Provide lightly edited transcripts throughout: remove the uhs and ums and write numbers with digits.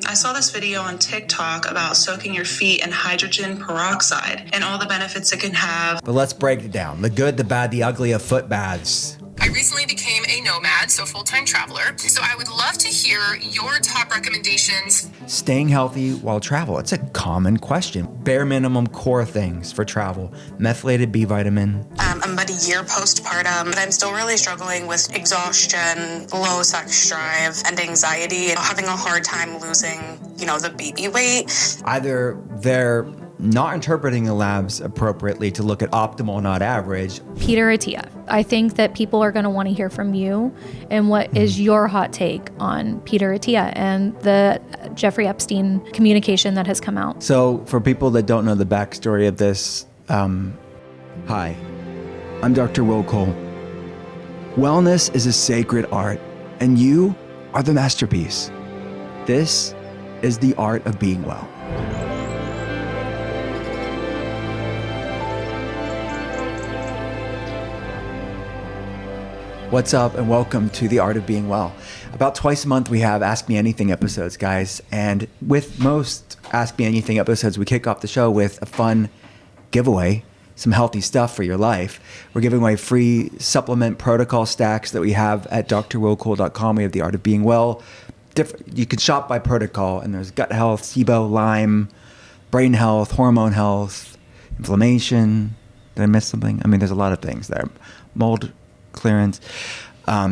I saw this video on TikTok about soaking your feet in hydrogen peroxide and all the benefits it can have. But let's break it down. The good, the bad, the ugly of foot baths. I recently became a nomad, so full-time traveler. So I would love to hear your top recommendations. Staying healthy while travel. It's a common question. Bare minimum core things for travel. Methylated B vitamin. I'm about a year postpartum, but I'm still really struggling with exhaustion, low sex drive, and anxiety, and having a hard time losing, the baby weight. Either they're not interpreting the labs appropriately to look at optimal, not average. Peter Attia, I think that people are going to want to hear from you and what is your hot take on Peter Attia and the Jeffrey Epstein communication that has come out. So for people that don't know the backstory of this, hi, I'm Dr. Will Cole. Wellness is a sacred art, and you are the masterpiece. This is the art of being well. What's up, and welcome to The Art of Being Well. About twice a month we have Ask Me Anything episodes, guys. And with most Ask Me Anything episodes, we kick off the show with a fun giveaway, some healthy stuff for your life. We're giving away free supplement protocol stacks that we have at drwillcole.com. We have The Art of Being Well. You can shop by protocol, and there's gut health, SIBO, Lyme, brain health, hormone health, inflammation. Did I miss something? I mean, there's a lot of things there. Mold clearance,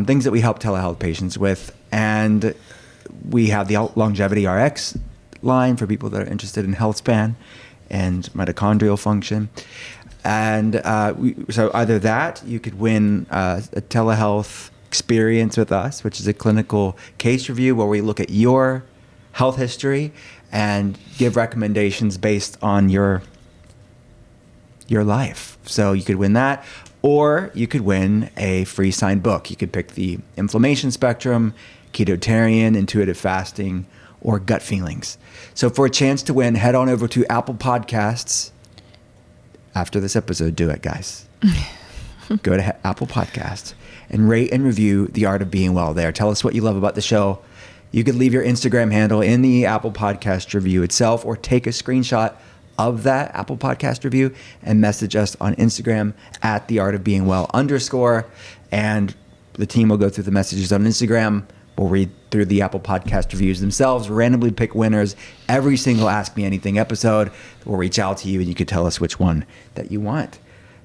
things that we help telehealth patients with. And we have the Longevity RX line for people that are interested in health span and mitochondrial function. And so either that, you could win a telehealth experience with us, which is a clinical case review where we look at your health history and give recommendations based on your life. So you could win that. Or you could win a free signed book. You could pick the inflammation spectrum, ketotarian, intuitive fasting, or gut feelings. So for a chance to win, head on over to Apple Podcasts. After this episode, do it, guys. Go to Apple Podcasts and rate and review The Art of Being Well there. Tell us what you love about the show. You could leave your Instagram handle in the Apple Podcast review itself, or take a screenshot of that Apple Podcast review and message us on Instagram at The Art of Being Well _. And the team will go through the messages on Instagram. We'll read through the Apple Podcast reviews themselves, randomly pick winners every single Ask Me Anything episode. We'll reach out to you and you can tell us which one that you want.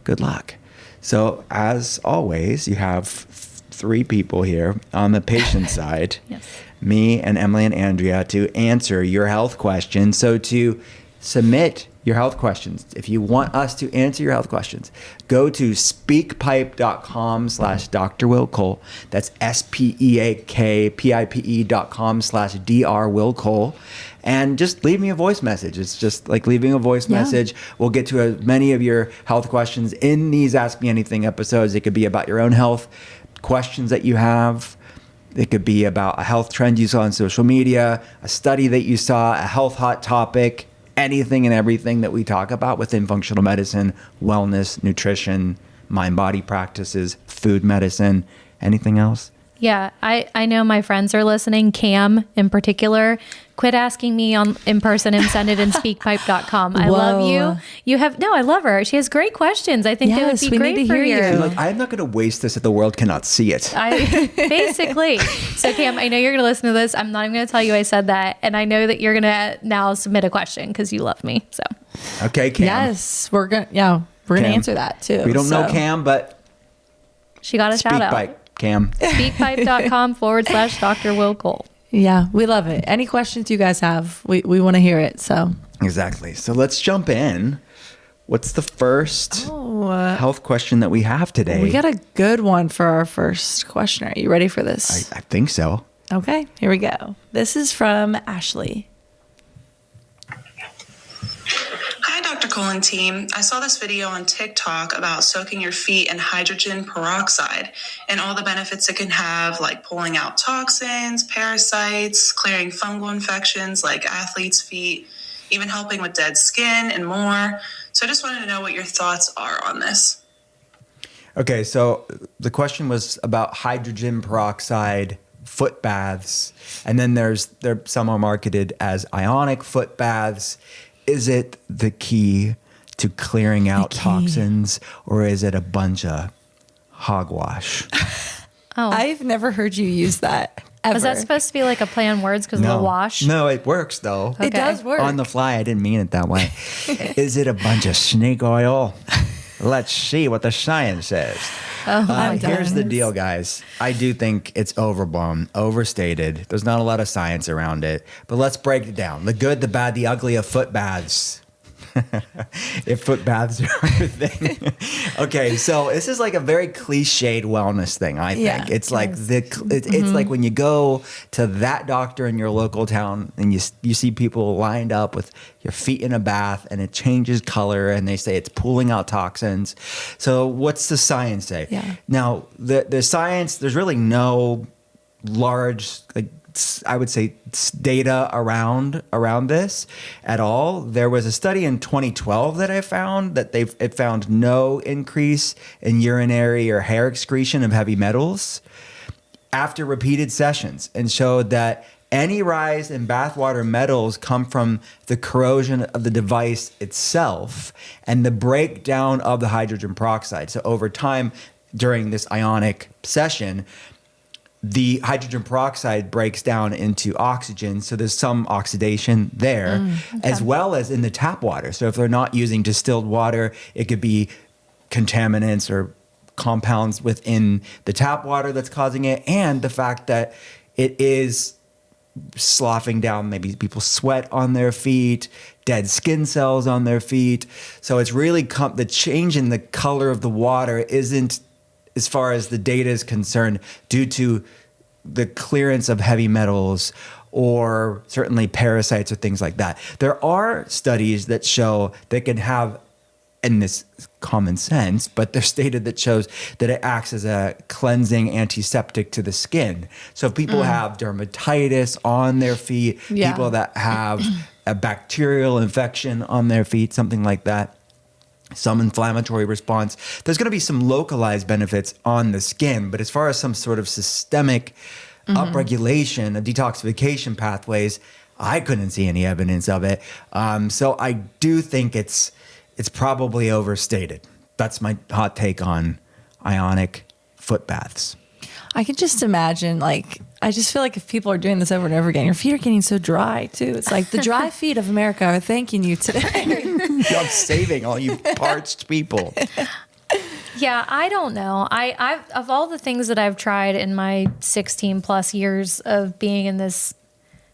Good luck. So as always, you have three people here on the patient side, Yes. Me and Emily and Andrea, to answer your health questions. So to submit your health questions, if you want us to answer your health questions, go to speakpipe.com/Dr. Will Cole. That's speakpipe.com/Dr. Will Cole. And just leave me a voice message. It's just like leaving a voice message. We'll get to as many of your health questions in these Ask Me Anything episodes. It could be about your own health questions that you have. It could be about a health trend you saw on social media, a study that you saw, a health hot topic, anything and everything that we talk about within functional medicine, wellness, nutrition, mind-body practices, food medicine, anything else? Yeah, I know my friends are listening, Cam in particular. Quit asking me in person and send it in speakpipe.com. I love you. I love her. She has great questions. I think they would be great for you. Like, I'm not going to waste this if the world cannot see it. Basically. So Cam, I know you're going to listen to this. I'm not even going to tell you I said that. And I know that you're going to now submit a question because you love me. So. Okay, Cam. Yes, we're going to answer that too. We don't know Cam, but she got a shout out. Speakpipe, Cam. Speakpipe.com/Dr. Will Cole. Yeah, we love it. Any questions you guys have, we want to hear it. So exactly. So let's jump in. What's the first health question that we have today? We got a good one for our first question. Are you ready for this? I think so. Okay, here we go. This is from Ashley. Hi, Dr. Cole and team. I saw this video on TikTok about soaking your feet in hydrogen peroxide and all the benefits it can have, like pulling out toxins, parasites, clearing fungal infections like athlete's feet, even helping with dead skin and more. So I just wanted to know what your thoughts are on this. Okay, so the question was about hydrogen peroxide foot baths, and then some are marketed as ionic foot baths. Is it the key to clearing out toxins, or is it a bunch of hogwash? I've never heard you use that ever. Was that supposed to be like a play on words because of the wash? No, it works though. Okay. It does work. On the fly, I didn't mean it that way. Is it a bunch of snake oil? Let's see what the science says. Here's the deal, guys. I do think it's overblown, overstated. There's not a lot of science around it. But let's break it down. The good, the bad, the ugly of foot baths. If foot baths are your thing. Okay, so this is like a very cliched wellness thing, I think. Yeah, it's like it's like when you go to that doctor in your local town and you see people lined up with your feet in a bath and it changes color and they say it's pulling out toxins. So what's the science say? Yeah. Now, the science, there's really no large, I would say, data around this at all. There was a study in 2012 that I found that it found no increase in urinary or hair excretion of heavy metals after repeated sessions, and showed that any rise in bathwater metals come from the corrosion of the device itself and the breakdown of the hydrogen peroxide. So over time, during this ionic session, the hydrogen peroxide breaks down into oxygen. So there's some oxidation there, as well as in the tap water. So if they're not using distilled water, it could be contaminants or compounds within the tap water that's causing it. And the fact that it is sloughing down, maybe people sweat on their feet, dead skin cells on their feet. So it's really the change in the color of the water isn't, as far as the data is concerned, due to the clearance of heavy metals or certainly parasites or things like that. There are studies that show they can have, and this is common sense, but they're stated that shows that it acts as a cleansing antiseptic to the skin. So if people have dermatitis on their feet, people that have a bacterial infection on their feet, something like that, some inflammatory response, there's going to be some localized benefits on the skin. But as far as some sort of systemic upregulation of detoxification pathways, I couldn't see any evidence of it. So I do think it's probably overstated. That's my hot take on ionic foot baths. I can just imagine, I just feel like if people are doing this over and over again, your feet are getting so dry too. It's like the dry feet of America are thanking you today. I'm saving all you parched people. Yeah, I don't know. I've of all the things that I've tried in my 16 plus years of being in this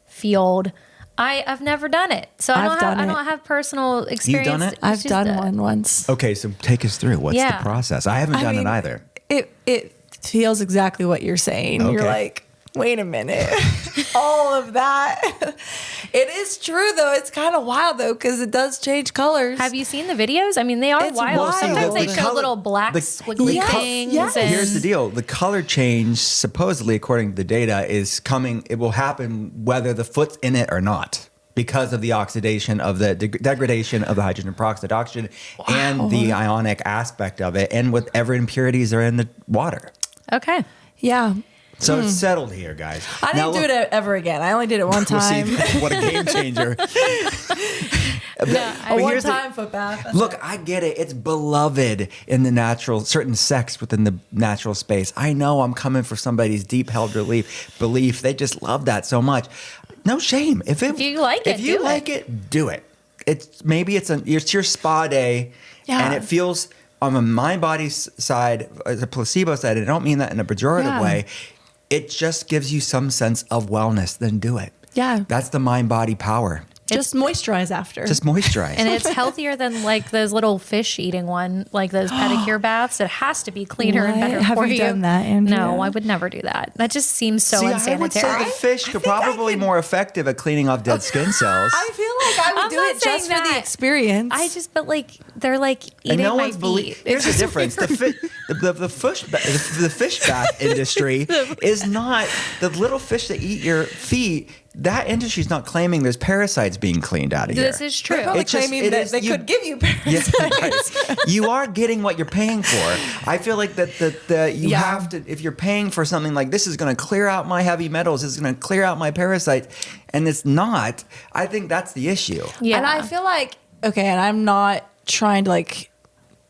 field, I've never done it. So I don't have personal experience. You've done it? I've done one once. Okay, so take us through. What's the process? I haven't done it either. It feels exactly what you're saying. Okay. You're like, wait a minute. All of that. It is true, though. It's kind of wild, though, because it does change colors. Have you seen the videos? I mean, they are It's wild. wild. Sometimes they The show color- little black squiggly things. Yes. And Here's the deal. The color change, supposedly, according to the data, is coming. It will happen whether the foot's in it or not, because of the oxidation of the degradation of the hydrogen peroxide oxygen and the ionic aspect of it, and whatever impurities are in the water. Okay. Yeah. So it's settled here, guys. I didn't do it ever again. I only did it one We'll see. time. What a game changer. A Here's the- one-time foot bath. That's Look, it. I get it. It's beloved in the natural, certain sects within the natural space. I know I'm coming for somebody's deep held belief. They just love that so much. No shame. If you like it, if you do like it, do it. It's your spa day, and it feels on the mind body side, as a placebo side. And I don't mean that in a pejorative way. It just gives you some sense of wellness. Then do it. Yeah. That's the mind body power. Just moisturize after. Just moisturize. And it's healthier than like those little fish eating one, like those pedicure baths. It has to be cleaner and What? better Have for you you. done that, Andrea? No, I would never do that. That just seems so See, unsanitary. I would say the fish could probably more effective at cleaning off dead skin cells. I feel like I would I'm do not it just saying for the that. experience. but like they're like eating And no my one's feet. Here's the difference: the fish bath industry is not the little fish that eat your feet. That industry is not claiming there's parasites being cleaned out of here. This is true. It's claiming it that is- they you- could give you Yeah, parasites. right. You are getting what you're paying for. I feel like that you have to, if you're paying for something like this is going to clear out my heavy metals, this is going to clear out my parasites, and it's not. I think that's the issue. Yeah. And I feel like, okay, and I'm not trying to like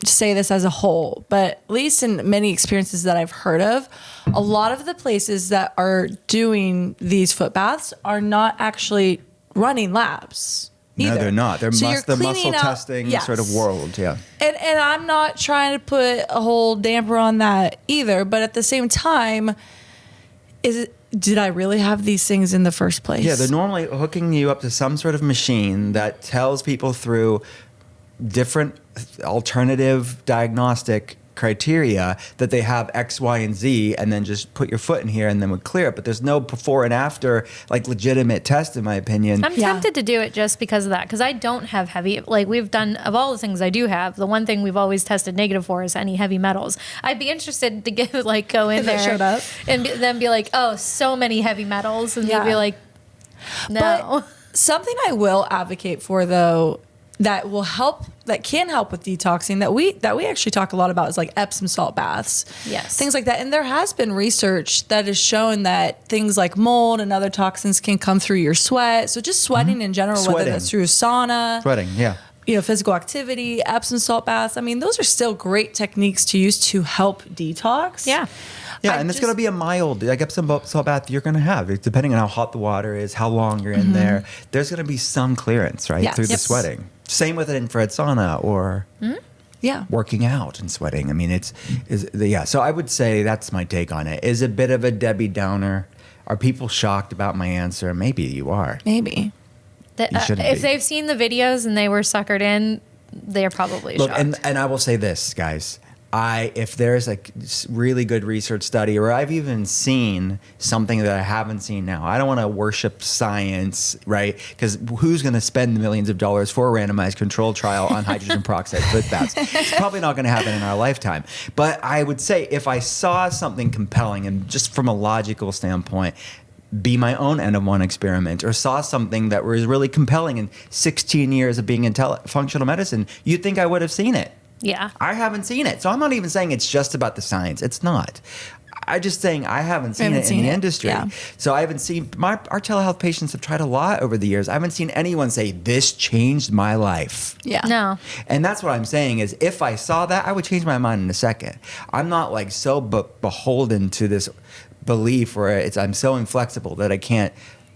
say this as a whole, but at least in many experiences that I've heard of, a lot of the places that are doing these foot baths are not actually running labs. No, either. they're not. They're So you're the muscle cleaning out- testing yes. sort of world. Yeah. And I'm not trying to put a whole damper on that either, but at the same time, did I really have these things in the first place? Yeah, they're normally hooking you up to some sort of machine that tells people through different alternative diagnostic criteria that they have X, Y, and Z, and then just put your foot in here and then would clear it. But there's no before and after, like, legitimate test, in my opinion. I'm tempted to do it just because of that, because I don't have heavy, like we've done, of all the things I do have, the one thing we've always tested negative for is any heavy metals. I'd be interested to get, like, go in If it there showed up. and then be like, oh, so many heavy metals. And Yeah. you'd be like, no. But something I will advocate for, though, that will help, that can help with detoxing, that we actually talk a lot about, is like Epsom salt baths. Yes. Things like that. And there has been research that has shown that things like mold and other toxins can come through your sweat. So just sweating in general, whether Sweating. that's through sauna, Sweating, yeah. physical activity, Epsom salt baths. I mean, those are still great techniques to use to help detox. Yeah. Yeah, I and it's just- going to be a mild, like Epsom salt bath you're going to have, depending on how hot the water is, how long you're in there. There's going to be some clearance, right, Yes. through the Yep. sweating. Same with an infrared sauna or Yeah. working out and sweating. I mean, yeah. So I would say that's my take on it. Is a bit of a Debbie Downer. Are people shocked about my answer? Maybe you are. Maybe. You shouldn't If be. they've seen the videos and they were suckered in, they're probably Look, shocked. and I will say this, guys. If there's a really good research study, or I've even seen something that I haven't seen now, I don't want to worship science, right? Because who's going to spend the millions of dollars for a randomized control trial on hydrogen peroxide foot baths? It's probably not going to happen in our lifetime. But I would say if I saw something compelling, and just from a logical standpoint, be my own N of one experiment, or saw something that was really compelling in 16 years of being in functional medicine, you'd think I would have seen it. yeah. I haven't seen it. So I'm not even saying it's just about the science. It's not. I'm just saying I haven't seen it in the industry. Yeah. So I haven't seen, our telehealth patients have tried a lot over the years. I haven't seen anyone say, this changed my life. Yeah. No. And that's what I'm saying is if I saw that, I would change my mind in a second. I'm not like so beholden to this belief where I'm so inflexible that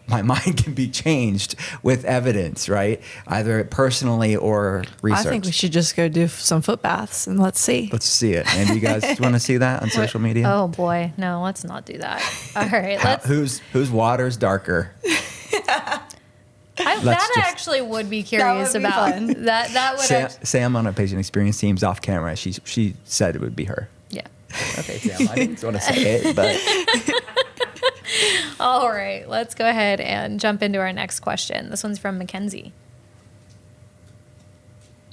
my mind can be changed with evidence, right? Either personally or research. I think we should just go do some foot baths and let's see. Let's see it. And you guys want to see that on social media? Oh boy, no, let's not do that. All right, let's. Whose water's darker? That just- actually would be curious would be about. fun. That would. Sam on our patient experience team's off camera. She said it would be her. Yeah. Okay, Sam. I didn't want to say it, but All right, let's go ahead and jump into our next question. This one's from Mackenzie.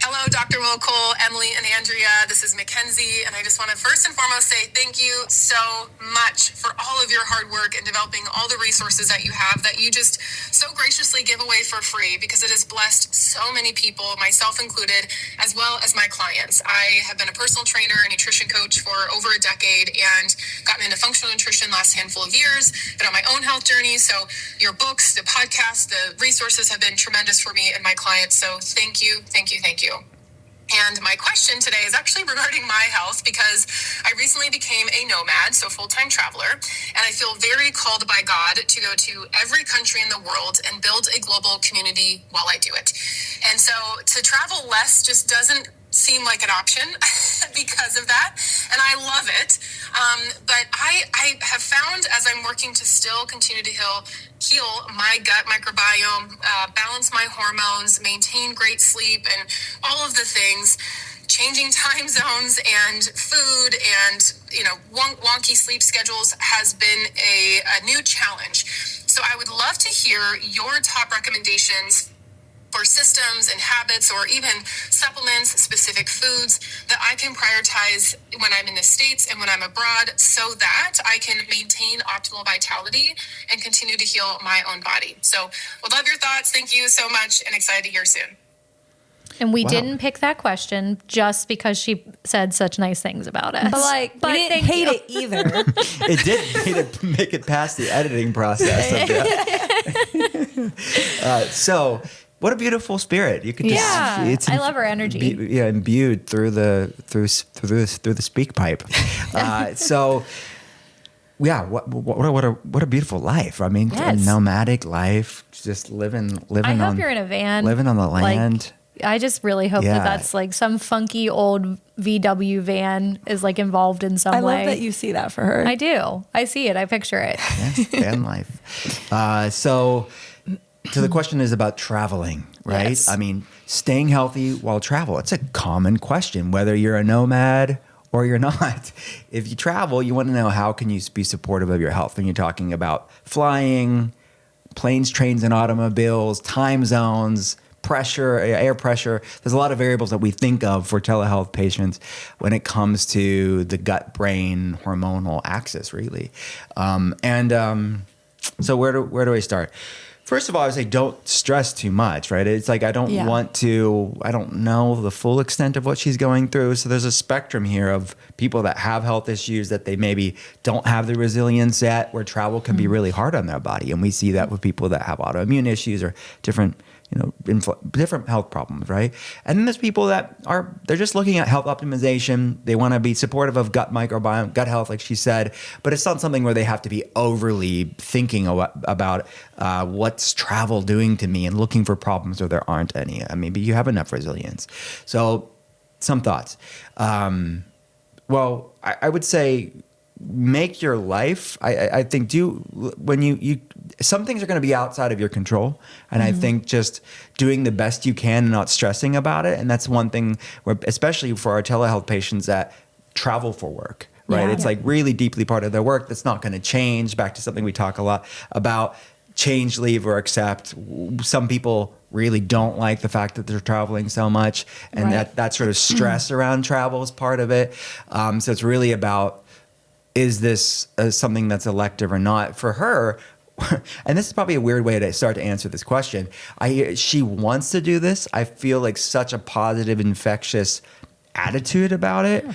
Hello, Dr. Will Cole, Emily, and Andrea. This is Mackenzie, and I just want to first and foremost say thank you so much for all of your hard work in developing all the resources that you have that you just so graciously give away for free, because it has blessed so many people, myself included, as well as my clients. I have been a personal trainer and nutrition coach for over a decade and gotten into functional nutrition last handful of years, been on my own health journey. So your books, the podcast, the resources have been tremendous for me and my clients. So thank you, thank you, thank you. And my question today is actually regarding my health, because I recently became a nomad, so full-time traveler, and I feel very called by God to go to every country in the world and build a global community while I do it. And so to travel less just doesn't seem like an option because of that, and I love it. But I have found, as I'm working to still continue to heal my gut microbiome, balance my hormones, maintain great sleep, and all of the things, changing time zones and food and wonky sleep schedules has been a new challenge. So I would love to hear your top recommendations for or systems and habits or even supplements, specific foods that I can prioritize when I'm in the States and when I'm abroad so that I can maintain optimal vitality and continue to heal my own body. So would love your thoughts. Thank you so much and excited to hear soon. And we didn't pick that question just because she said such nice things about us. But we didn't hate it either. It did make it past the editing process. So, what a beautiful spirit! You could just, I love her energy. Imbued through the speak pipe. What a beautiful life. I mean, a nomadic life, just living. I hope you're in a van, living on the land. I just really hope that's like some funky old VW van is like involved in some way. I love that you see that for her. I do. I see it. I picture it. Yes, van life. So the question is about traveling, right? Yes. I mean, staying healthy while travel. It's a common question, whether you're a nomad or you're not. If you travel, you want to know how can you be supportive of your health when you're talking about flying, planes, trains, and automobiles, time zones, pressure, air pressure. There's a lot of variables that we think of for telehealth patients when it comes to the gut-brain hormonal axis, really. So where do I start? First of all, I would say don't stress too much, right? It's like I don't know the full extent of what she's going through. So there's a spectrum here of people that have health issues that they maybe don't have the resilience yet, where travel can be really hard on their body. And we see that with people that have autoimmune issues or different different health problems, right? And then there's people that they're just looking at health optimization. They want to be supportive of gut microbiome, gut health, like she said, but it's not something where they have to be overly thinking about what's travel doing to me and looking for problems where there aren't any. Maybe you have enough resilience. So some thoughts. I would say make your life. I think when you some things are going to be outside of your control, and I think just doing the best you can and not stressing about it. And that's one thing where, especially for our telehealth patients that travel for work, right? It's like really deeply part of their work that's not going to change. Back to something we talk a lot about: change, leave, or accept. Some people really don't like the fact that they're traveling so much, and that sort of stress around travel is part of it. So it's really about, is this something that's elective or not? For her, and this is probably a weird way to start to answer this question, she wants to do this. I feel like such a positive, infectious attitude about it.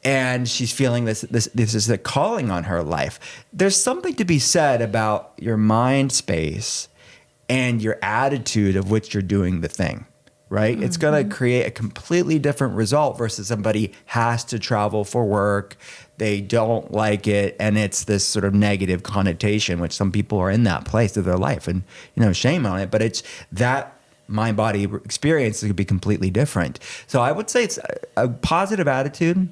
And she's feeling this is a calling on her life. There's something to be said about your mind space and your attitude of which you're doing the thing, right? It's going to create a completely different result versus somebody has to travel for work. They don't like it, and it's this sort of negative connotation, which some people are in that place of their life, and shame on it. But it's that mind-body experience could be completely different. So I would say it's a positive attitude.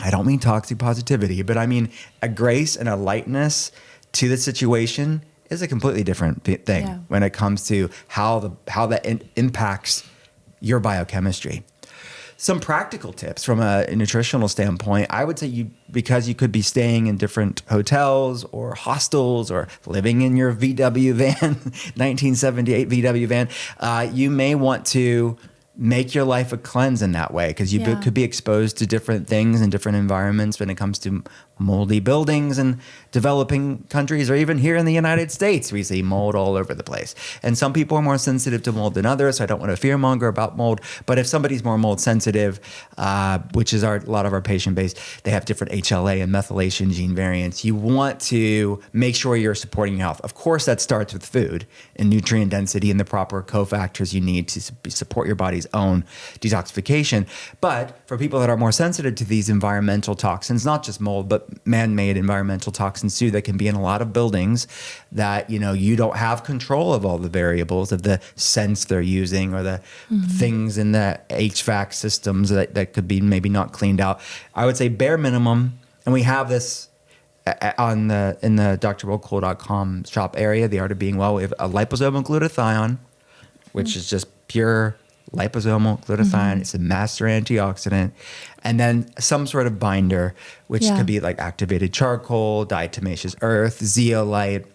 I don't mean toxic positivity, but I mean a grace and a lightness to the situation is a completely different thing when it comes to how that impacts your biochemistry. Some practical tips from a nutritional standpoint, I would say because you could be staying in different hotels or hostels or living in your VW van, 1978 VW van, you may want to make your life a cleanse in that way, because you could be exposed to different things in different environments when it comes to moldy buildings in developing countries, or even here in the United States, we see mold all over the place. And some people are more sensitive to mold than others, so I don't want to fearmonger about mold. But if somebody's more mold sensitive, which is a lot of our patient base, they have different HLA and methylation gene variants, you want to make sure you're supporting your health. Of course, that starts with food and nutrient density and the proper cofactors you need to support your body's own detoxification. But for people that are more sensitive to these environmental toxins, not just mold, but man-made environmental toxins too, that can be in a lot of buildings that, you don't have control of all the variables of the scents they're using or the things in the HVAC systems that could be maybe not cleaned out. I would say bare minimum, and we have this in the drwokol.com shop area, The Art of Being Well. We have a liposomal glutathione, which is just pure liposomal glutathione. It's a master antioxidant. And then some sort of binder, which could be like activated charcoal, diatomaceous earth, zeolite,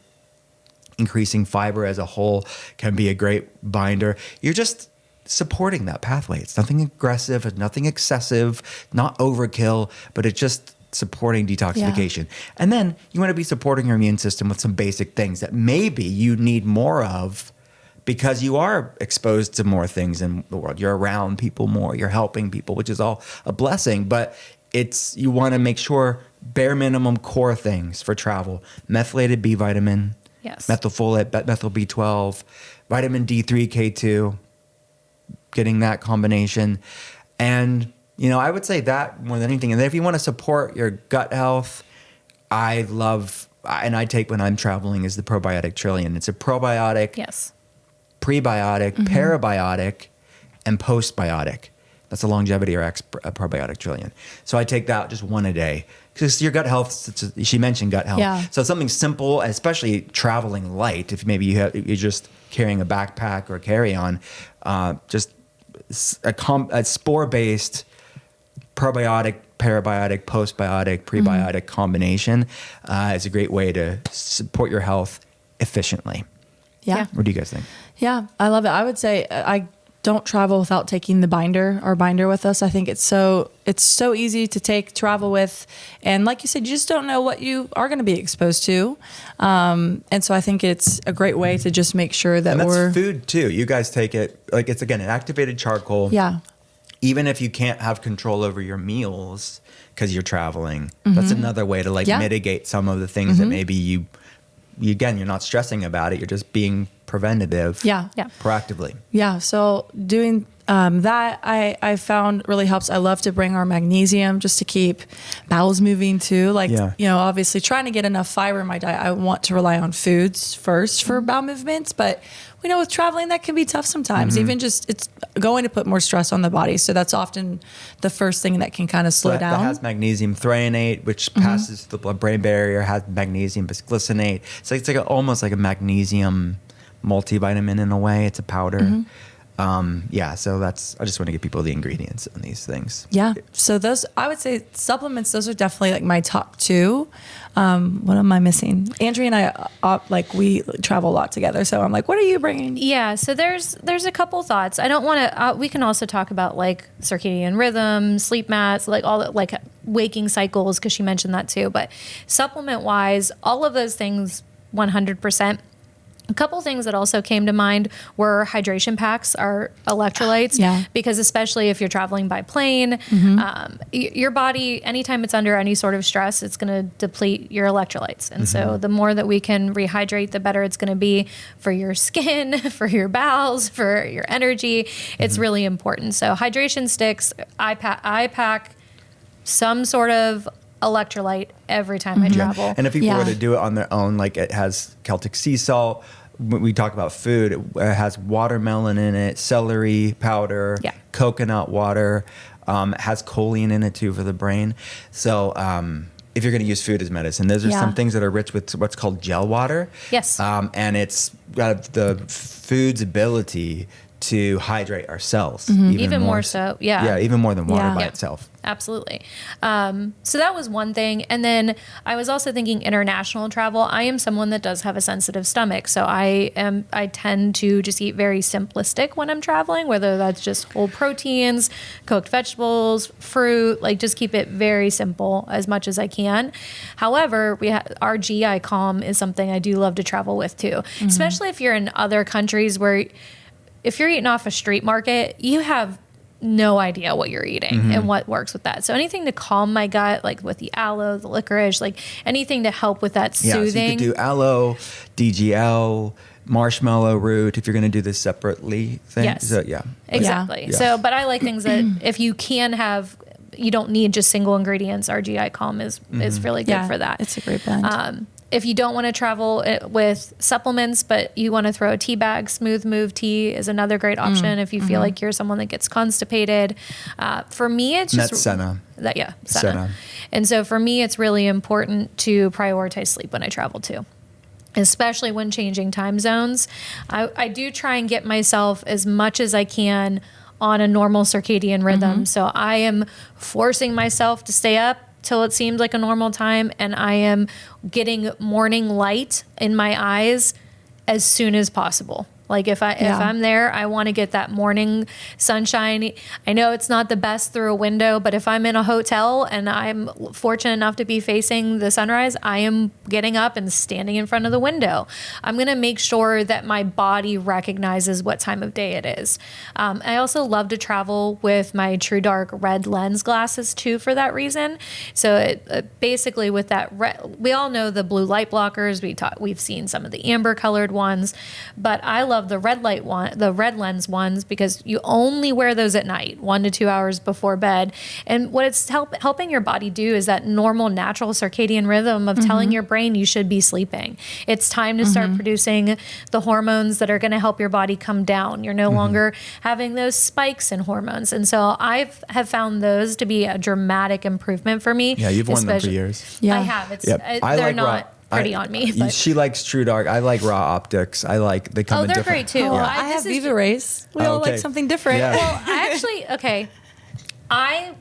increasing fiber as a whole can be a great binder. You're just supporting that pathway. It's nothing aggressive, it's nothing excessive, not overkill, but it's just supporting detoxification. And then you want to be supporting your immune system with some basic things that maybe you need more of because you are exposed to more things in the world. You're around people more, you're helping people, which is all a blessing, but you want to make sure bare minimum core things for travel. Methylated B vitamin, methylfolate, methyl B12, vitamin D3, K2, getting that combination. And, I would say that more than anything. And then if you want to support your gut health, I love, and I take when I'm traveling, is the probiotic trillion. It's a probiotic, prebiotic, parabiotic, and postbiotic. That's a longevity RX probiotic trillion. So I take that just one a day. Because your gut health, she mentioned gut health. Yeah. So something simple, especially traveling light, if maybe you're just carrying a backpack or carry-on, just a spore-based probiotic, parabiotic, postbiotic, prebiotic combination is a great way to support your health efficiently. Yeah. What do you guys think? Yeah, I love it. I would say I don't travel without taking our binder with us. I think it's so easy to travel with. And like you said, you just don't know what you are going to be exposed to. And so I think it's a great way to just make sure that that's food too. You guys take it, like it's again, an activated charcoal. Yeah. Even if you can't have control over your meals because you're traveling, that's another way to mitigate some of the things that maybe you're not stressing about it. You're just being preventative. Proactively. Yeah. So doing that I found really helps. I love to bring our magnesium just to keep bowels moving too. Obviously trying to get enough fiber in my diet. I want to rely on foods first for bowel movements, but we know with traveling that can be tough sometimes. Even just it's going to put more stress on the body. So that's often the first thing that can kind of slow down. That has magnesium threonate, which passes the blood-brain barrier, has magnesium bisglycinate. So it's almost like a magnesium multivitamin in a way. It's a powder. So I just want to give people the ingredients on these things. Yeah. So those, I would say supplements, those are definitely like my top two. What am I missing? Andrea and I, we travel a lot together. So I'm like, what are you bringing? Yeah. So there's a couple thoughts. I don't want to, we can also talk about like circadian rhythm, sleep mats, like all that, like waking cycles, because she mentioned that too. But supplement wise, all of those things, 100%. A couple things that also came to mind were hydration packs, our electrolytes, because especially if you're traveling by plane, your body, anytime it's under any sort of stress, it's going to deplete your electrolytes. And so the more that we can rehydrate, the better it's going to be for your skin, for your bowels, for your energy. It's really important. So hydration sticks, I pack some sort of electrolyte every time I travel. And if people were to do it on their own, like it has Celtic sea salt. When we talk about food, it has watermelon in it, celery powder, coconut water. It has choline in it too for the brain. So if you're going to use food as medicine, those are some things that are rich with what's called gel water. Yes. And it's got the food's ability to hydrate our cells. Even more so. Yeah, even more than water by itself. Absolutely. So that was one thing. And then I was also thinking international travel. I am someone that does have a sensitive stomach. So I tend to just eat very simplistic when I'm traveling, whether that's just whole proteins, cooked vegetables, fruit, like just keep it very simple as much as I can. However, our GI calm is something I do love to travel with too, especially if you're in other countries where if you're eating off a street market, you have no idea what you're eating and what works with that. So anything to calm my gut, like with the aloe, the licorice, like anything to help with that soothing. So you could do aloe, DGL, marshmallow root if you're going to do this separately. Yes. So, exactly. Yeah. So, but I like things that if you can have, you don't need just single ingredients. Our GI calm is really good for that. It's a great blend. If you don't want to travel with supplements, but you want to throw a tea bag, Smooth Move tea is another great option if you feel like you're someone that gets constipated. For me, it's just... That's Senna. Senna. And so for me, it's really important to prioritize sleep when I travel too, especially when changing time zones. I do try and get myself as much as I can on a normal circadian rhythm. So I am forcing myself to stay up till it seems like a normal time, and I am getting morning light in my eyes as soon as possible. Like if I'm there, I want to get that morning sunshine. I know it's not the best through a window, but if I'm in a hotel and I'm fortunate enough to be facing the sunrise, I am getting up and standing in front of the window. I'm going to make sure that my body recognizes what time of day it is. I also love to travel with my True Dark red lens glasses too for that reason. So basically with that we all know the blue light blockers. We've seen some of the amber colored ones, but I love the red lens ones because you only wear those at night, 1 to 2 hours before bed. And what it's helping your body do is that normal, natural circadian rhythm of telling your brain you should be sleeping. It's time to start producing the hormones that are going to help your body come down. You're no longer having those spikes in hormones. And so I have found those to be a dramatic improvement for me. Yeah, you've worn them for years. Yeah. I have. They're not pretty on me. But. She likes True Dark. I like Raw Optics. They come in they're different. great too. Oh, I have Viva Rays. We all like something different. Yeah.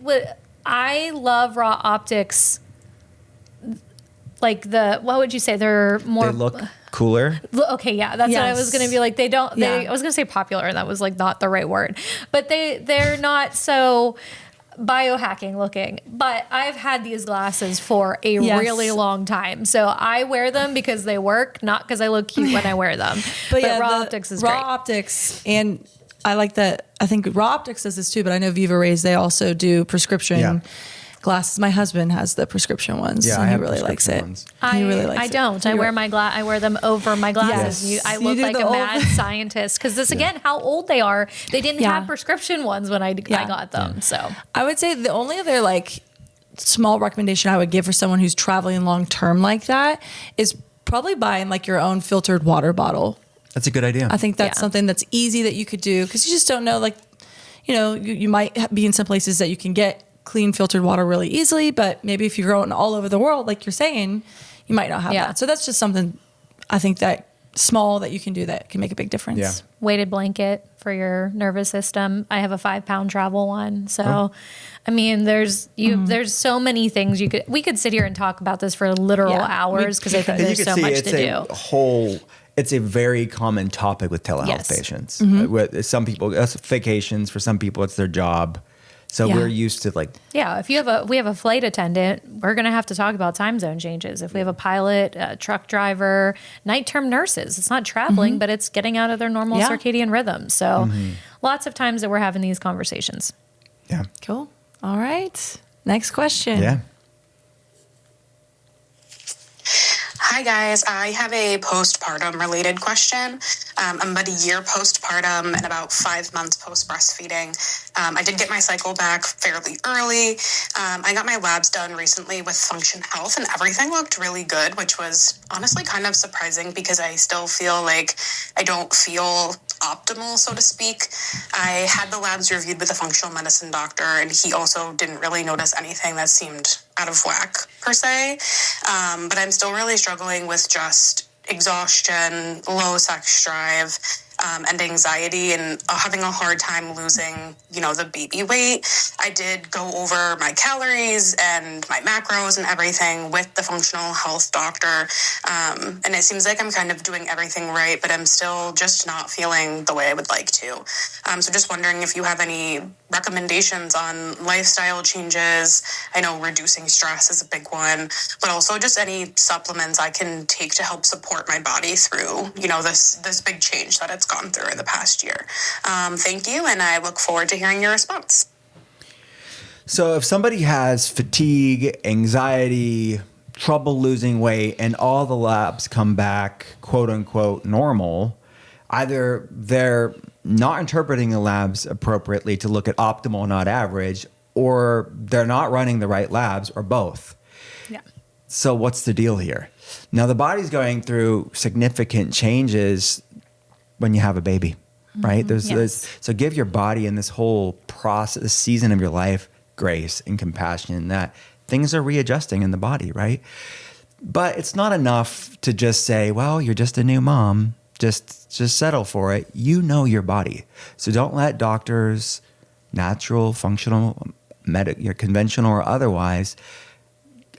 Well, I love Raw Optics. Like what would you say? They're more. They look cooler. Okay, yeah, that's what I was going to be like. I was going to say popular, and that was like not the right word. But they're not so biohacking looking, but I've had these glasses for a really long time. So I wear them because they work, not because I look cute when I wear them. but Raw Optics is great. Raw Optics, and I like that. I think Raw Optics does this too, but I know Viva Rays, they also do prescription glasses. My husband has the prescription ones. Yeah, and he really likes it. He really likes it. I don't. I wear them over my glasses. Yes. I look like a mad scientist because this again, how old they are. They didn't have prescription ones when I got them. So I would say the only other small recommendation I would give for someone who's traveling long term like that is probably buying your own filtered water bottle. That's a good idea. I think that's something that's easy that you could do because you just don't know. You might be in some places that you can get clean filtered water really easily, but maybe if you're going all over the world, like you're saying, you might not have that. So that's just something I think that small that you can do that can make a big difference. Yeah. Weighted blanket for your nervous system. I have a 5-pound travel one. So, I mean, there's so many things we could sit here and talk about this for literal hours because I think there's so much to do. It's a very common topic with telehealth patients. With some people, it's vacations. For some people, it's their job. So we're used to if we have a flight attendant, we're going to have to talk about time zone changes. If we have a pilot, a truck driver, night term nurses, it's not traveling, but it's getting out of their normal circadian rhythm. So lots of times that we're having these conversations. Yeah. Cool. All right. Next question. Yeah. Hi guys, I have a postpartum related question. I'm about a year postpartum and about 5 months post breastfeeding. I did get my cycle back fairly early. I got my labs done recently with Function Health and everything looked really good, which was honestly kind of surprising because I still feel like I don't feel optimal, so to speak. I had the labs reviewed with a functional medicine doctor and he also didn't really notice anything that seemed out of whack per se. But I'm still really struggling with just exhaustion, low sex drive, and anxiety and having a hard time losing, the baby weight. I did go over my calories and my macros and everything with the functional health doctor. And it seems like I'm kind of doing everything right, but I'm still just not feeling the way I would like to. So just wondering if you have any recommendations on lifestyle changes. I know reducing stress is a big one, but also just any supplements I can take to help support my body through, this big change that it's gone through in the past year. Thank you, and I look forward to hearing your response. So if somebody has fatigue, anxiety, trouble losing weight, and all the labs come back, quote unquote, normal, either they're not interpreting the labs appropriately to look at optimal, not average, or they're not running the right labs, or both. Yeah. So what's the deal here? Now, the body's going through significant changes when you have a baby, right? So give your body in this whole process, this season of your life, grace and compassion that things are readjusting in the body, right? But it's not enough to just say, well, you're just a new mom. Just settle for it. You know your body. So don't let doctors, natural, functional, conventional or otherwise,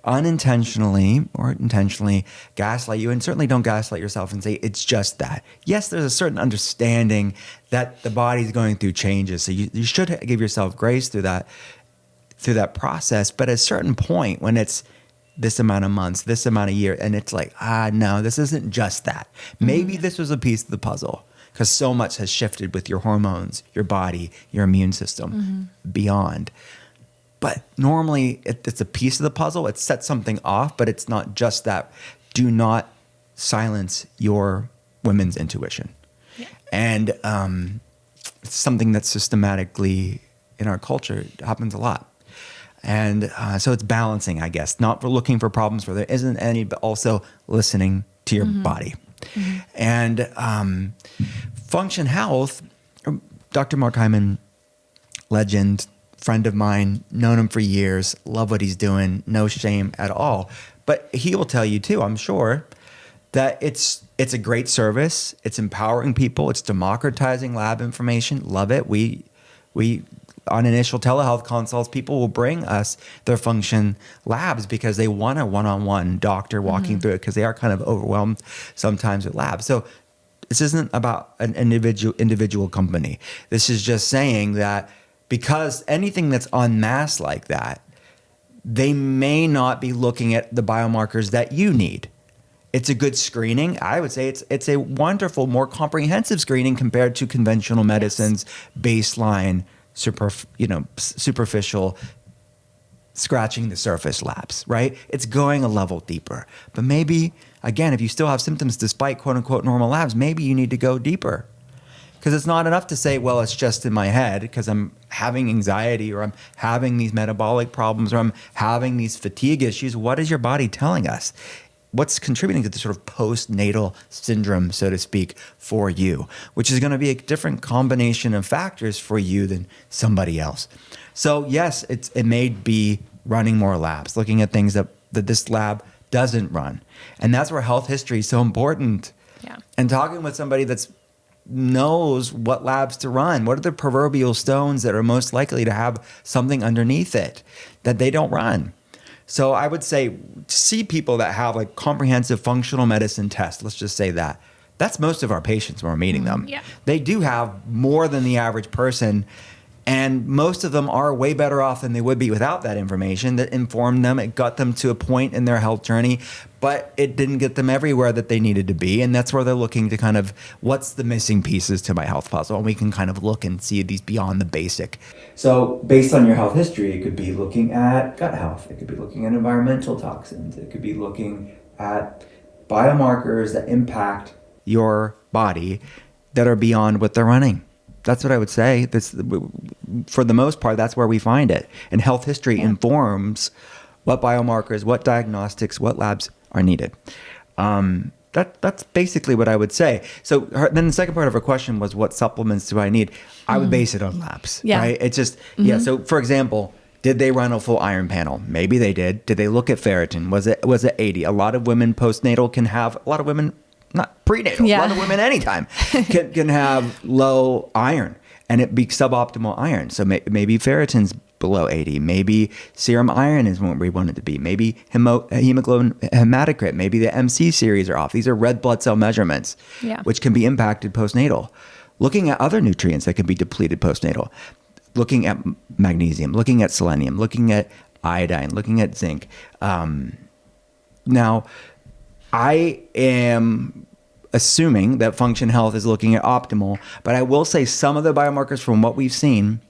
unintentionally or intentionally gaslight you, and certainly don't gaslight yourself and say it's just that. Yes, there's a certain understanding that the body's going through changes. So you should give yourself grace through that process. But at a certain point when it's this amount of months, this amount of year, and it's like, no, this isn't just that. Maybe this was a piece of the puzzle because so much has shifted with your hormones, your body, your immune system, beyond. But normally it's a piece of the puzzle. It sets something off, but it's not just that. Do not silence your women's intuition. Yeah. And it's something that's systematically in our culture. It happens a lot. And so it's balancing, I guess, not for looking for problems where there isn't any, but also listening to your body. And Function Health, Dr. Mark Hyman, legend, friend of mine, known him for years, love what he's doing, no shame at all. But he will tell you too, I'm sure, that it's a great service. It's empowering people. It's democratizing lab information. Love it. We on initial telehealth consults, people will bring us their Function labs because they want a one-on-one doctor walking through it because they are kind of overwhelmed sometimes with labs. So this isn't about an individual company. This is just saying that because anything that's en masse like that, they may not be looking at the biomarkers that you need. It's a good screening. I would say it's a wonderful, more comprehensive screening compared to conventional medicine's baseline, superficial, scratching the surface labs, right? It's going a level deeper. But maybe, again, if you still have symptoms despite quote unquote normal labs, maybe you need to go deeper. Because it's not enough to say, well, it's just in my head because I'm having anxiety or I'm having these metabolic problems or I'm having these fatigue issues. What is your body telling us? What's contributing to the sort of postnatal syndrome, so to speak, for you, which is going to be a different combination of factors for you than somebody else. So yes, it may be running more labs, looking at things that this lab doesn't run. And that's where health history is so important. Yeah. And talking with somebody that's knows what labs to run. What are the proverbial stones that are most likely to have something underneath it that they don't run? So I would say see people that have like comprehensive functional medicine tests. Let's just say that. That's most of our patients when we're meeting them. Yeah. They do have more than the average person. And most of them are way better off than they would be without that information that informed them. It got them to a point in their health journey, but it didn't get them everywhere that they needed to be. And that's where they're looking to kind of, what's the missing pieces to my health puzzle? And we can kind of look and see these beyond the basic. So based on your health history, it could be looking at gut health. It could be looking at environmental toxins. It could be looking at biomarkers that impact your body that are beyond what they're running. That's what I would say. This, for the most part, that's where we find it. And health history informs what biomarkers, what diagnostics, what labs are needed. That's basically what I would say. So then the second part of her question was, what supplements do I need? I would base it on labs, right? It's just, So for example, did they run a full iron panel? Maybe they did. Did they look at ferritin? Was it 80? A lot of women postnatal can have, a lot of women not prenatal, a lot of women anytime can have low iron and it be suboptimal iron. So maybe ferritin's below 80. Maybe serum iron is what we want it to be. Maybe hemoglobin hematocrit. Maybe the MC series are off. These are red blood cell measurements, which can be impacted postnatal. Looking at other nutrients that can be depleted postnatal. Looking at magnesium, looking at selenium, looking at iodine, looking at zinc. Now, I am assuming that Function Health is looking at optimal, but I will say some of the biomarkers from what we've seen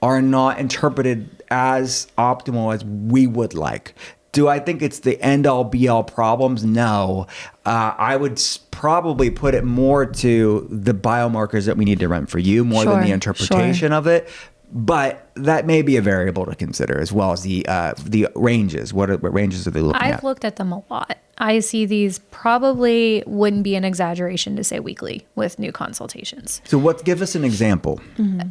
are not interpreted as optimal as we would like. Do I think it's the end-all be-all problems? No. I would probably put it more to the biomarkers that we need to run for you more than the interpretation of it. But that may be a variable to consider, as well as the ranges. What ranges are they looking at? I've looked at them a lot. I see these probably wouldn't be an exaggeration to say weekly with new consultations. So give us an example.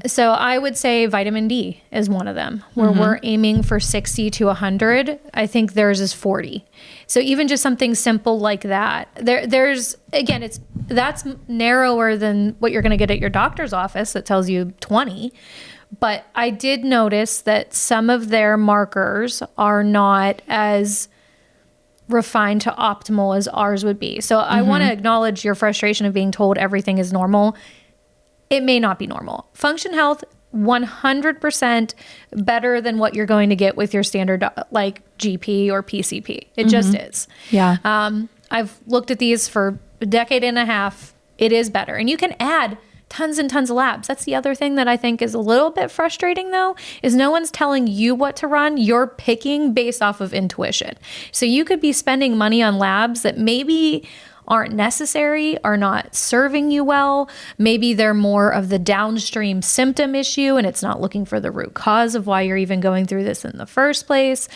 So I would say vitamin D is one of them, where we're aiming for 60 to 100. I think theirs is 40. So even just something simple like that, there's, again, that's narrower than what you're going to get at your doctor's office that tells you 20. But I did notice that some of their markers are not as refined to optimal as ours would be. So I want to acknowledge your frustration of being told everything is normal. It may not be normal. Function Health, 100% better than what you're going to get with your standard like GP or PCP. It just is. Yeah. I've looked at these for a decade and a half. It is better. And you can add tons and tons of labs. That's the other thing that I think is a little bit frustrating though, is no one's telling you what to run. You're picking based off of intuition. So you could be spending money on labs that maybe aren't necessary, are not serving you well. Maybe they're more of the downstream symptom issue and it's not looking for the root cause of why you're even going through this in the first place.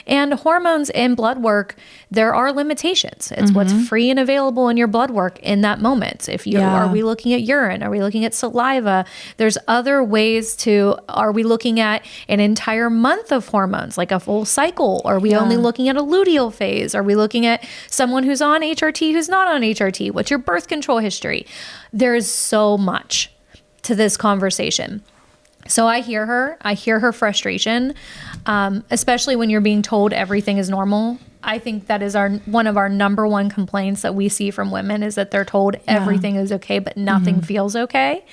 And hormones in blood work, there are limitations. It's what's free and available in your blood work in that moment. If you are we looking at urine? Are we looking at saliva? There's other ways to, are we looking at an entire month of hormones, like a full cycle? Are we only looking at a luteal phase? Are we looking at someone who's on HRT who's not on HRT? What's your birth control history? There's so much to this conversation. So I hear her frustration, especially when you're being told everything is normal. I think that is one of our number one complaints that we see from women is that they're told everything is okay, but nothing feels okay.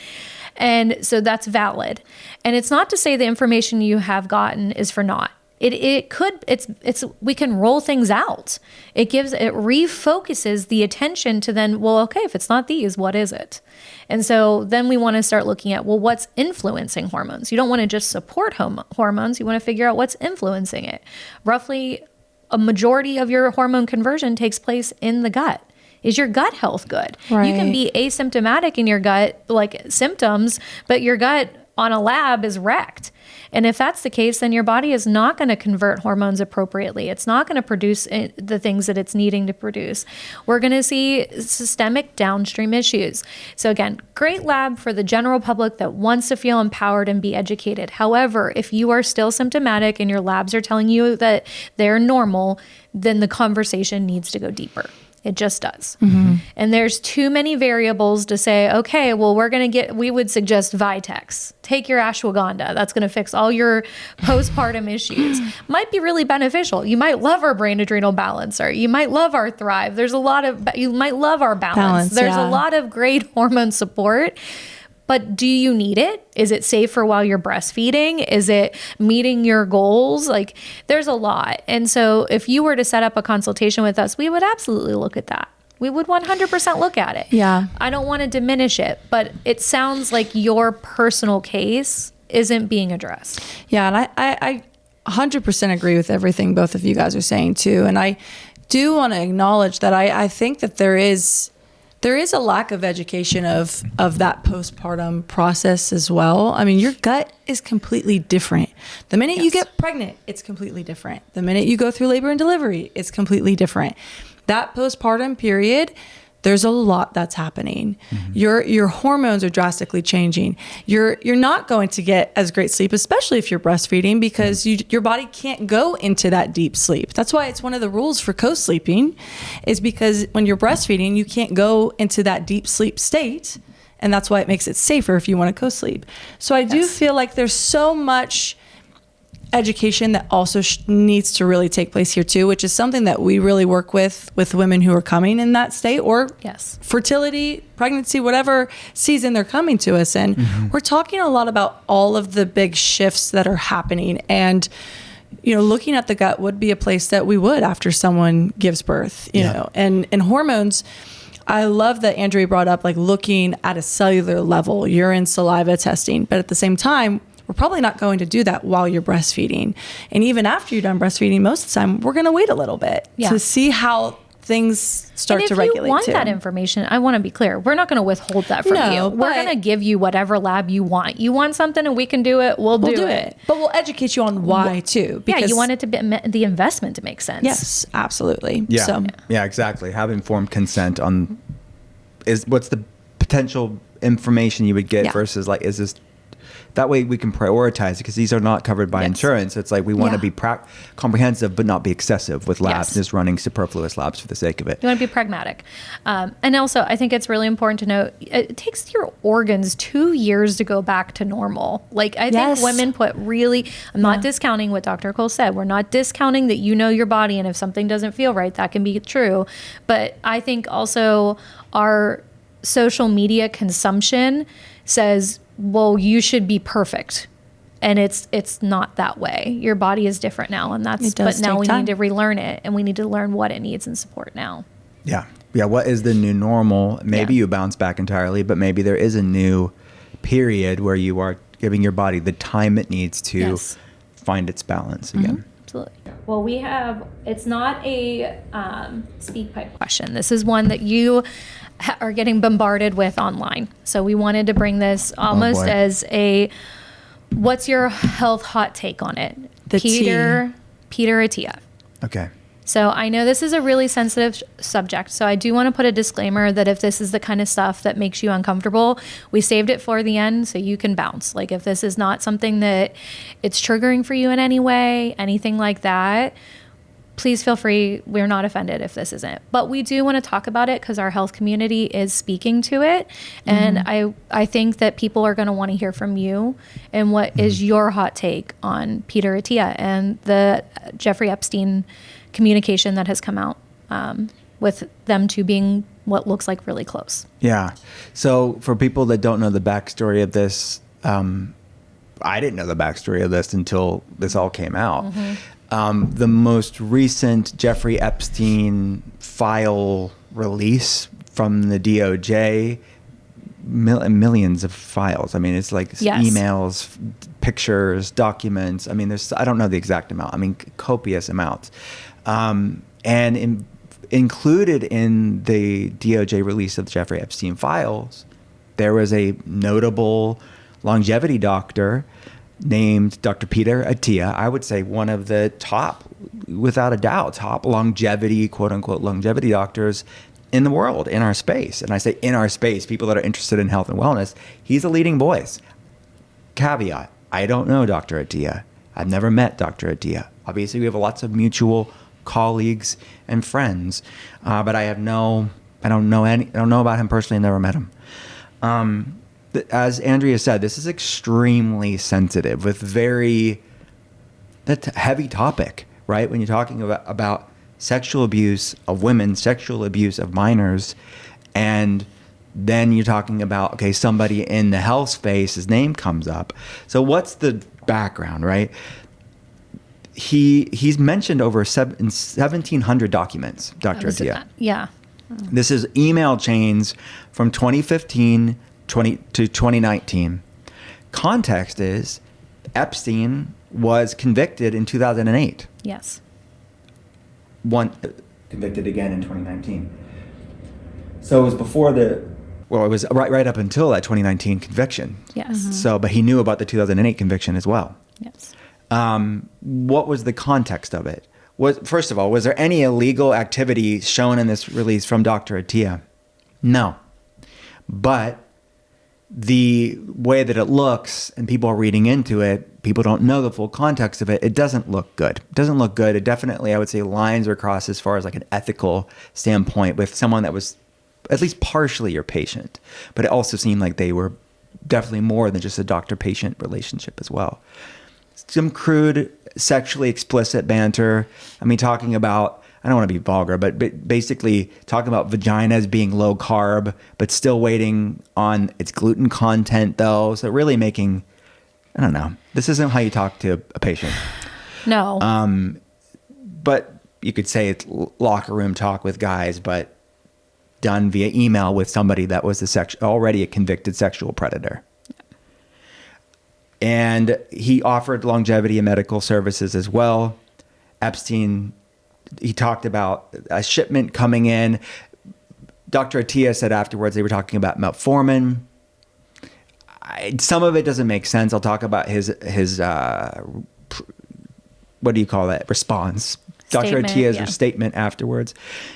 And so that's valid. And it's not to say the information you have gotten is for naught. We can roll things out. It refocuses the attention to then, well, okay, if it's not these, what is it? And so then we want to start looking at, well, what's influencing hormones? You don't want to just support hormones. You want to figure out what's influencing it. Roughly a majority of your hormone conversion takes place in the gut. Is your gut health good? Right. You can be asymptomatic in your gut, like symptoms, but your gut on a lab is wrecked. And if that's the case, then your body is not going to convert hormones appropriately. It's not going to produce the things that it's needing to produce. We're going to see systemic downstream issues. So again, great lab for the general public that wants to feel empowered and be educated. However, if you are still symptomatic and your labs are telling you that they're normal, then the conversation needs to go deeper. It just does. And there's too many variables to say, okay, well, we would suggest Vitex. Take your ashwagandha. That's going to fix all your postpartum issues. Might be really beneficial. You might love our brain adrenal balancer. You might love our Thrive. You might love our balance. There's a lot of great hormone support. But do you need it? Is it safer while you're breastfeeding? Is it meeting your goals? Like, there's a lot. And so if you were to set up a consultation with us, we would absolutely look at that. We would 100% look at it. Yeah. I don't want to diminish it, but it sounds like your personal case isn't being addressed. Yeah. And I 100% agree with everything both of you guys are saying too. And I do want to acknowledge that I think that there is a lack of education of that postpartum process as well. I mean, your gut is completely different. The minute you get pregnant, it's completely different. The minute you go through labor and delivery, it's completely different. That postpartum period, there's a lot that's happening. Your hormones are drastically changing. You're not going to get as great sleep, especially if you're breastfeeding, because your body can't go into that deep sleep. That's why it's one of the rules for co-sleeping, is because when you're breastfeeding, you can't go into that deep sleep state. And that's why it makes it safer if you want to co-sleep. So I do feel like there's so much education that also needs to really take place here too, which is something that we really work with women who are coming in that state, or fertility, pregnancy, whatever season they're coming to us in. We're talking a lot about all of the big shifts that are happening, and looking at the gut would be a place that we would after someone gives birth, you know, and hormones. I love that Andrea brought up, like, looking at a cellular level, urine, saliva testing, but at the same time, we're probably not going to do that while you're breastfeeding. And even after you're done breastfeeding, most of the time, we're going to wait a little bit to see how things start to regulate. If you want that information, I want to be clear. We're not going to withhold that from you. We're going to give you whatever lab you want. You want something and we can do it, we'll do it. But we'll educate you on why too. Because you want it to be the investment to make sense. Yes, absolutely. Yeah, yeah, exactly. Have informed consent on what's the potential information you would get versus, like, is this That way we can prioritize, because these are not covered by insurance. It's like we want to be comprehensive but not be excessive with labs, just running superfluous labs for the sake of it. You want to be pragmatic. And also, I think it's really important to note, it takes your organs 2 years to go back to normal. Like, I think women I'm not discounting what Dr. Cole said. We're not discounting that you know your body, and if something doesn't feel right, that can be true. But I think also our social media consumption says, well, you should be perfect. And it's not that way. Your body is different now, and but now we need to relearn it, and we need to learn what it needs and support now. Yeah. Yeah. What is the new normal? Maybe you bounce back entirely, but maybe there is a new period where you are giving your body the time it needs to find its balance again. Absolutely. Well, it's not a speak pipe question. This is one that you are getting bombarded with online. So we wanted to bring this almost as what's your health hot take on it? Peter Attia. Okay. So I know this is a really sensitive subject. So I do want to put a disclaimer that if this is the kind of stuff that makes you uncomfortable, we saved it for the end so you can bounce. Like, if this is not something that it's triggering for you in any way, anything like that, please feel free. We're not offended if this isn't. But we do want to talk about it because our health community is speaking to it. And I think that people are going to want to hear from you and what is your hot take on Peter Attia and the Jeffrey Epstein communication that has come out with them two being what looks like really close. Yeah. So for people that don't know the backstory of this, I didn't know the backstory of this until this all came out. The most recent Jeffrey Epstein file release from the DOJ, millions of files. I mean, it's like emails, pictures, documents. I mean, I don't know the exact amount. I mean, copious amounts. And included in the DOJ release of the Jeffrey Epstein files, there was a notable longevity doctor named Dr. Peter Attia. I would say one of the top, without a doubt, top longevity, quote unquote, longevity doctors in the world, in our space. And I say in our space, people that are interested in health and wellness. He's a leading voice. Caveat, I don't know Dr. Attia. I've never met Dr. Attia. Obviously, we have lots of mutual colleagues and friends, but I don't know about him personally. Never met him. As Andrea said, this is extremely sensitive with that's a heavy topic, right? When you're talking about sexual abuse of women, sexual abuse of minors, and then you're talking about, okay, somebody in the health space, his name comes up. So what's the background, right? He's mentioned over 1,700 documents, Dr. Attia. Yeah. This is email chains from 2015 to 2019. Context is Epstein was convicted in 2008. Yes. Convicted again in 2019. So it was before it was right up until that 2019 conviction. Yes. So, but he knew about the 2008 conviction as well. Yes. What was the context of it? First of all, was there any illegal activity shown in this release from Dr. Attia? No. But the way that it looks and people are reading into it, people don't know the full context of it. It doesn't look good. It doesn't look good. It definitely, I would say, lines are crossed as far as like an ethical standpoint with someone that was at least partially your patient. But it also seemed like they were definitely more than just a doctor-patient relationship as well. Some crude, sexually explicit banter. I mean, talking about, I don't want to be vulgar, but basically talking about vaginas being low carb, but still waiting on its gluten content though. So really making, I don't know. This isn't how you talk to a patient. No. But you could say it's locker room talk with guys, but done via email with somebody that was already a convicted sexual predator. And he offered longevity and medical services as well. Epstein, he talked about a shipment coming in. Dr. Attia said afterwards they were talking about metformin. Some of it doesn't make sense. I'll talk about his what do you call that? Response. Dr. Attia's statement afterwards.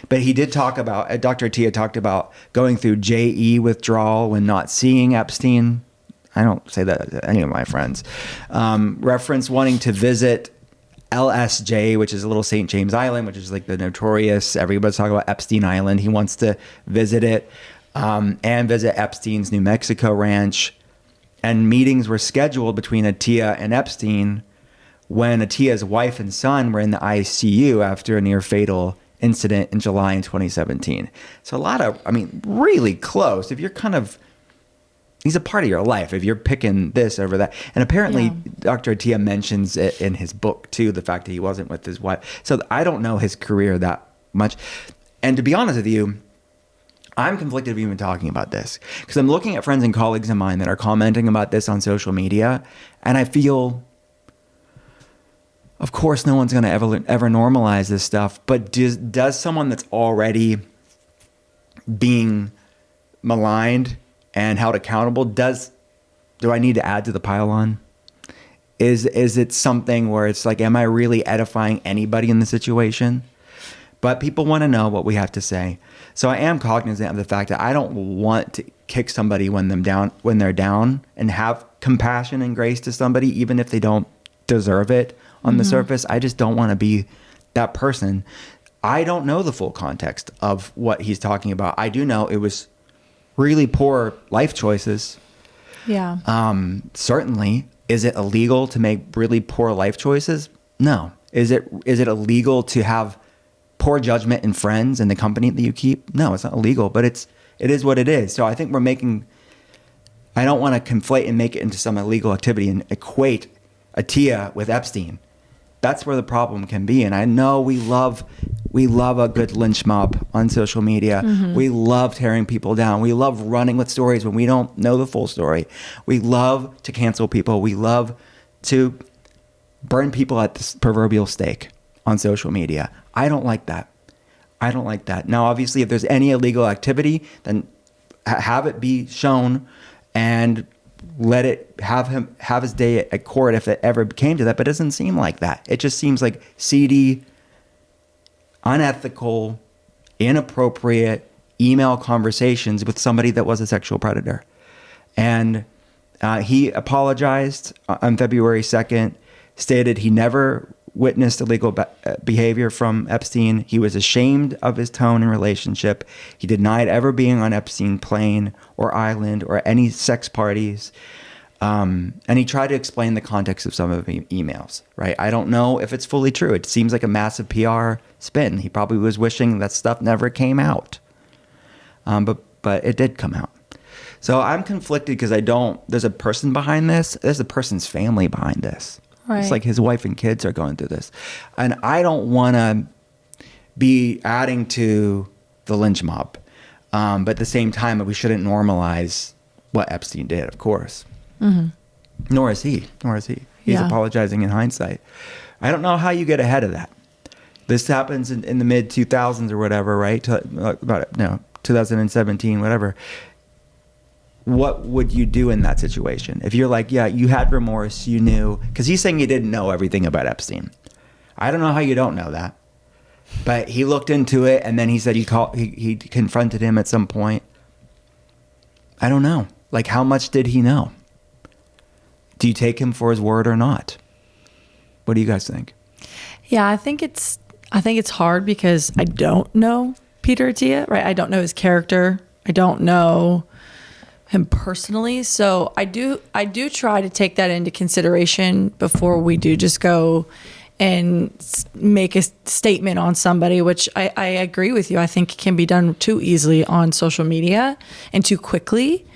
But he did talk about, Dr. Attia talked about going through JE withdrawal when not seeing Epstein. I don't say that to any of my friends. Reference wanting to visit LSJ, which is a little St. James Island, which is like the notorious, everybody's talking about Epstein Island. He wants to visit it and visit Epstein's New Mexico ranch. And meetings were scheduled between Attia and Epstein when Attia's wife and son were in the ICU after a near fatal incident in July in 2017. So a lot of, really close. If you're he's a part of your life. If you're picking this over that. And apparently Dr. Attia mentions it in his book too, the fact that he wasn't with his wife. So I don't know his career that much. And to be honest with you, I'm conflicted of even talking about this because I'm looking at friends and colleagues of mine that are commenting about this on social media. And I feel, of course, no one's going to ever normalize this stuff. But does someone that's already being maligned and held accountable, do I need to add to the pile on? Is it something where it's like, am I really edifying anybody in the situation? But people want to know what we have to say. So I am cognizant of the fact that I don't want to kick somebody when they're down, and have compassion and grace to somebody, even if they don't deserve it on the surface. I just don't want to be that person. I don't know the full context of what he's talking about. I do know it was really poor life choices. Yeah. Certainly. Is it illegal to make really poor life choices? No. Is it illegal to have poor judgment in friends and the company that you keep? No, it's not illegal, but it is what it is. So I think I don't want to conflate and make it into some illegal activity and equate Attia with Epstein. That's where the problem can be. And I know we love a good lynch mob on social media. We love tearing people down. We love running with stories when we don't know the full story. We love to cancel people. We love to burn people at the proverbial stake on social media. I don't like that. Now, obviously, if there's any illegal activity, then have it be shown and let it have his day at court if it ever came to that. But it doesn't seem like that. It just seems like seedy, unethical, inappropriate email conversations with somebody that was a sexual predator. And he apologized on February 2nd, stated he never witnessed illegal behavior from Epstein. He was ashamed of his tone and relationship. He denied ever being on Epstein plane or island or any sex parties. And he tried to explain the context of some of the emails, right? I don't know if it's fully true. It seems like a massive PR spin. He probably was wishing that stuff never came out. But it did come out. So I'm conflicted because there's a person behind this. There's a person's family behind this. Right. It's like his wife and kids are going through this. And I don't want to be adding to the lynch mob. But at the same time, we shouldn't normalize what Epstein did, of course. Nor is he. He's apologizing in hindsight. I don't know how you get ahead of that. This happens in the mid 2000s or whatever, right? 2017, whatever. What would you do in that situation? If you're like, yeah, you had remorse, you knew, because he's saying he didn't know everything about Epstein. I don't know how you don't know that, but he looked into it, and then he said he confronted him at some point. I don't know. Like, how much did he know? Do you take him for his word or not? What do you guys think? Yeah, I think it's hard because I don't know Peter Attia, right? I don't know his character. I don't know him personally. So I do try to take that into consideration before we do just go and make a statement on somebody, which I agree with you. I think can be done too easily on social media and too quickly.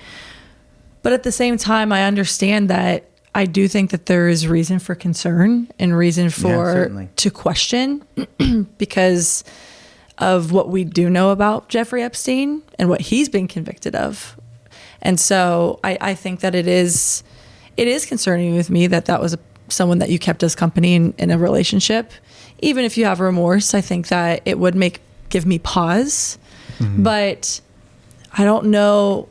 But at the same time, I understand that I do think that there is reason for concern and reason for to question because of what we do know about Jeffrey Epstein and what he's been convicted of. And so I think that it is concerning with me that was someone that you kept as company in a relationship. Even if you have remorse, I think that it would give me pause. But I don't know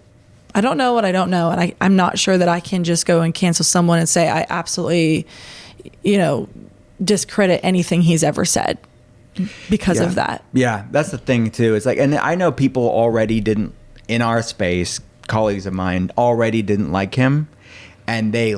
what I don't know. And I'm not sure that I can just go and cancel someone and say I absolutely, discredit anything he's ever said because of that. Yeah, that's the thing too. It's like, and I know people already didn't, in our space, colleagues of mine already didn't like him. and they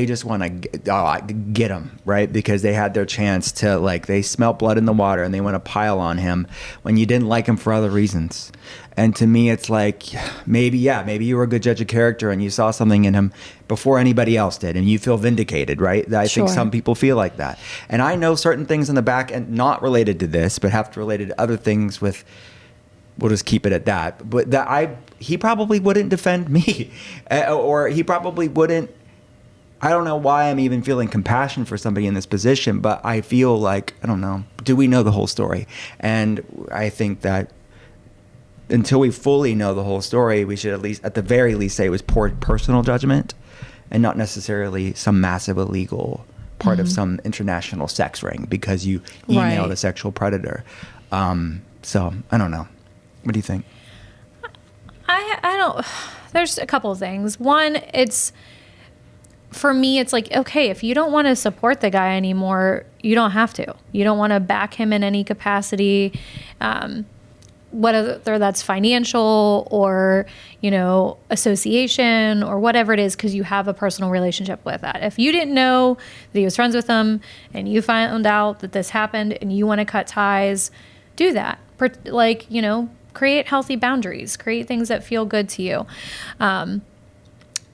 just want to get him, right? Because they had their chance to, like, they smelt blood in the water and they want to pile on him when you didn't like him for other reasons. And to me, it's like, maybe you were a good judge of character and you saw something in him before anybody else did, and you feel vindicated, right? I think some people feel like that. And I know certain things in the back end, not related to this, but have to relate to other things with, we'll just keep it at that. But he probably wouldn't defend me, or he probably wouldn't. I don't know why I'm even feeling compassion for somebody in this position, but I feel like, I don't know, do we know the whole story? And I think that until we fully know the whole story, we should at the very least say it was poor personal judgment and not necessarily some massive illegal part of some international sex ring because you emailed a sexual predator. So I don't know. What do you think? I don't, there's a couple of things. One, for me, it's like, okay, if you don't want to support the guy anymore, you don't have to. You don't want to back him in any capacity, whether that's financial or, association or whatever it is, because you have a personal relationship with that. If you didn't know that he was friends with him and you found out that this happened and you want to cut ties, do that. Create healthy boundaries, create things that feel good to you.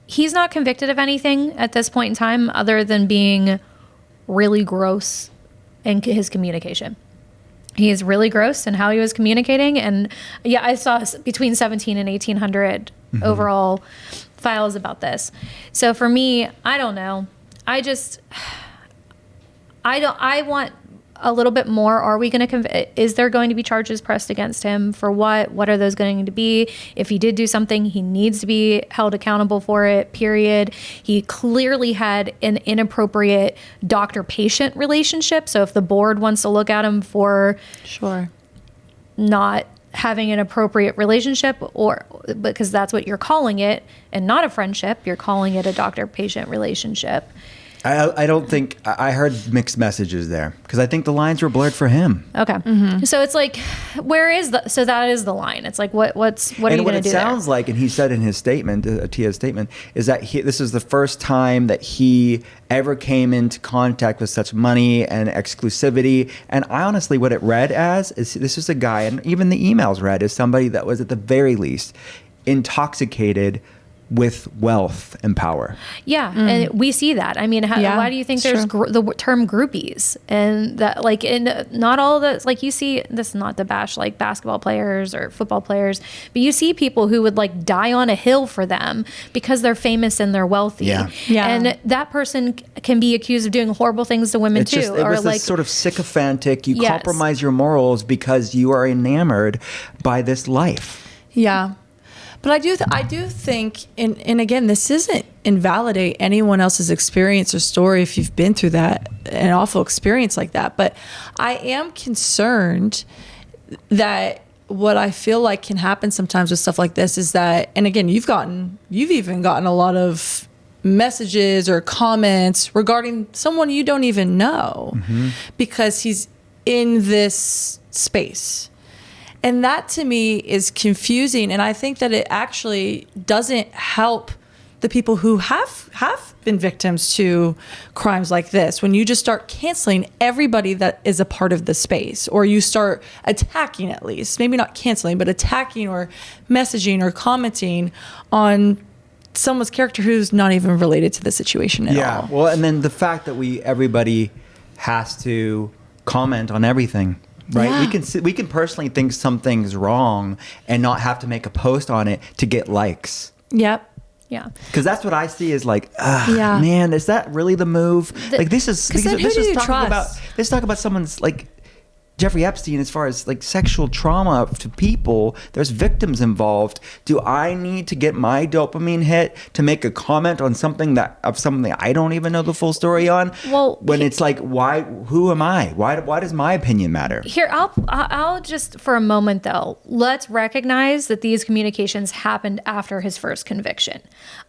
He's not convicted of anything at this point in time other than being really gross in his communication. He is really gross in how he was communicating. And yeah, I saw between 17 and 1800 overall files about this. So for me, I don't know. I want a little bit more. Are we going to is there going to be charges pressed against him for what? What are those going to be? If he did do something, he needs to be held accountable for it, period. He clearly had an inappropriate doctor-patient relationship. So if the board wants to look at him for not having an appropriate relationship, or because that's what you're calling it and not a friendship, you're calling it a doctor-patient relationship. I don't think I heard mixed messages there because I think the lines were blurred for him. Okay. So it's like, so that is the line. It's like, what are you going to do there? And what it sounds like, and he said in his statement, Attia's statement, is that this is the first time that he ever came into contact with such money and exclusivity. And I honestly, what it read as is this is a guy, and even the emails read as somebody that was at the very least intoxicated with wealth and power. Yeah. And we see that. I mean, why do you think there's the term groupies? And that, like, in not all the, like, you see this, not to bash like basketball players or football players, but you see people who would like die on a hill for them because they're famous and they're wealthy. Yeah. And that person can be accused of doing horrible things to women too. It was like sort of sycophantic. You compromise your morals because you are enamored by this life. Yeah. But I do think, and again, this doesn't invalidate anyone else's experience or story if you've been through an awful experience like that. But I am concerned that what I feel like can happen sometimes with stuff like this is that, and again, you've even gotten a lot of messages or comments regarding someone you don't even know because he's in this space. And that to me is confusing. And I think that it actually doesn't help the people who have been victims to crimes like this. When you just start canceling everybody that is a part of the space, or you start attacking, at least, maybe not canceling, but attacking or messaging or commenting on someone's character who's not even related to the situation at all. Yeah. Well, and then the fact that everybody has to comment on everything. Right. Yeah. We can personally think something's wrong and not have to make a post on it to get likes. Yep. Yeah. Because that's what I see is like, man, is that really the move? This is talk about someone's like Jeffrey Epstein, as far as like sexual trauma to people, there's victims involved. Do I need to get my dopamine hit to make a comment on something I don't even know the full story on? Well, when it's like, why? Who am I? Why does my opinion matter? Here, I'll just for a moment though, let's recognize that these communications happened after his first conviction.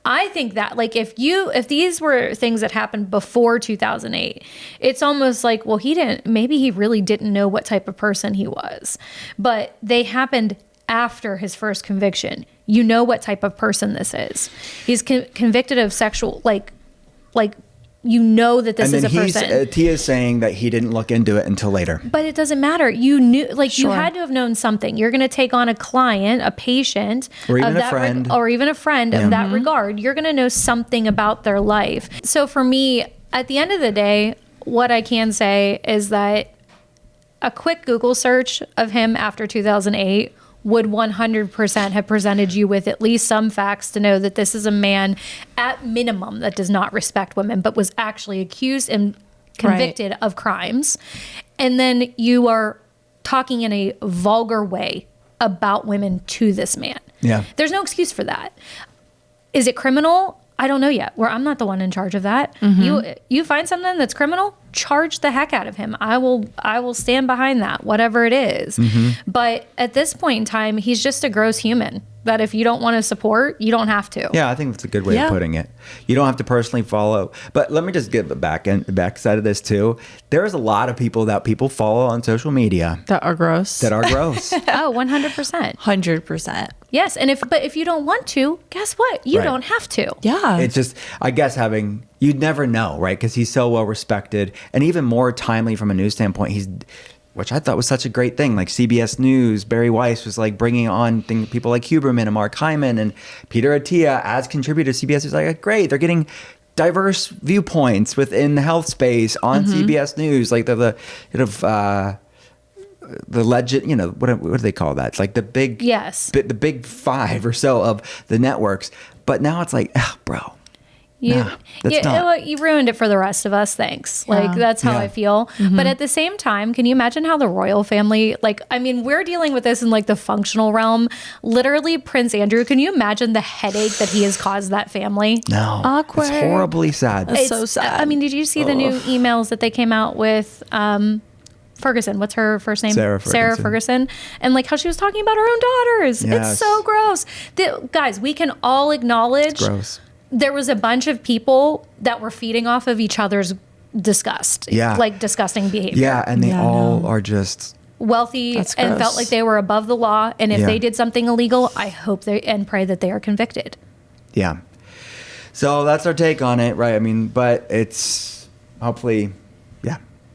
I think that like if these were things that happened before 2008, it's almost like, well, maybe he really didn't know what type of person he was, but they happened after his first conviction, you know what type of person this is. He's convicted of sexual, like you know that this is a person. Attia is saying that he didn't look into it until later. But it doesn't matter. You knew, you had to have known something. You're going to take on a client, a patient, or even a friend, or even a friend of that regard. You're going to know something about their life. So for me, at the end of the day, what I can say is that a quick Google search of him after 2008 would 100% have presented you with at least some facts to know that this is a man at minimum that does not respect women, but was actually accused and convicted of crimes. And then you are talking in a vulgar way about women to this man. Yeah. There's no excuse for that. Is it criminal? I don't know yet. I'm not the one in charge of that. You find something that's criminal, charge the heck out of him. I will stand behind that, whatever it is. But at this point in time, he's just a gross human that if you don't want to support, you don't have to. Yeah, I think that's a good way of putting it. You don't have to personally follow. But let me just get the back side of this too. There's a lot of people that people follow on social media that are gross. Oh, 100%. 100%. Yes, and if you don't want to, guess what? You don't have to. Yeah. It's just, I guess you'd never know, right? Because he's so well respected and even more timely from a news standpoint. Which I thought was such a great thing. Like CBS News, Barry Weiss was like bringing on people like Huberman and Mark Hyman and Peter Attia as contributors. CBS was like, great, they're getting diverse viewpoints within the health space on CBS News. Like the legend, what do they call that? It's like the big, the big five or so of the networks. But now it's like, bro. You ruined it for the rest of us. Thanks. That's how I feel. But at the same time, can you imagine how the royal family, we're dealing with this in the functional realm. Literally, Prince Andrew, can you imagine the headache that he has caused that family? No. Awkward. It's horribly sad. It's so sad. Did you see the new emails that they came out with? Ferguson, what's her first name? Sarah Ferguson. And how she was talking about her own daughters. Yes. It's so gross. Guys, we can all acknowledge. It's gross. There was a bunch of people that were feeding off of each other's disgust. Yeah. Disgusting behavior. Yeah, and they all are just wealthy and felt like they were above the law. And if they did something illegal, I hope and pray that they are convicted. Yeah. So that's our take on it, right? But it's hopefully,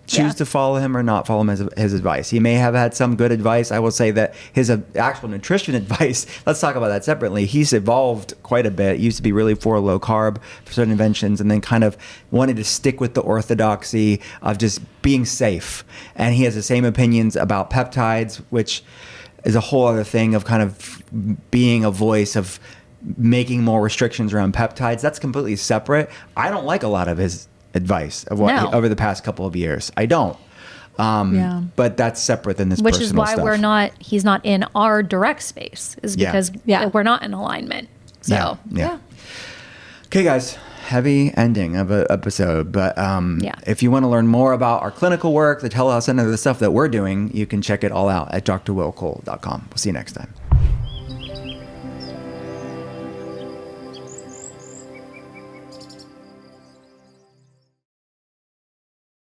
choose to follow him or not follow his advice. He may have had some good advice. I will say that his actual nutrition advice, let's talk about that separately. He's evolved quite a bit. He used to be really for low carb for certain inventions and then kind of wanted to stick with the orthodoxy of just being safe. And he has the same opinions about peptides, which is a whole other thing of kind of being a voice of making more restrictions around peptides. That's completely separate. I don't like a lot of his advice of over the past couple of years. I don't. But that's separate than this Which personal is why stuff. he's not in our direct space, is because we're not in alignment. So yeah. Okay, guys. Heavy ending of an episode, but if you want to learn more about our clinical work, the telehealth center, the stuff that we're doing, you can check it all out at drwillcole.com. We'll see you next time.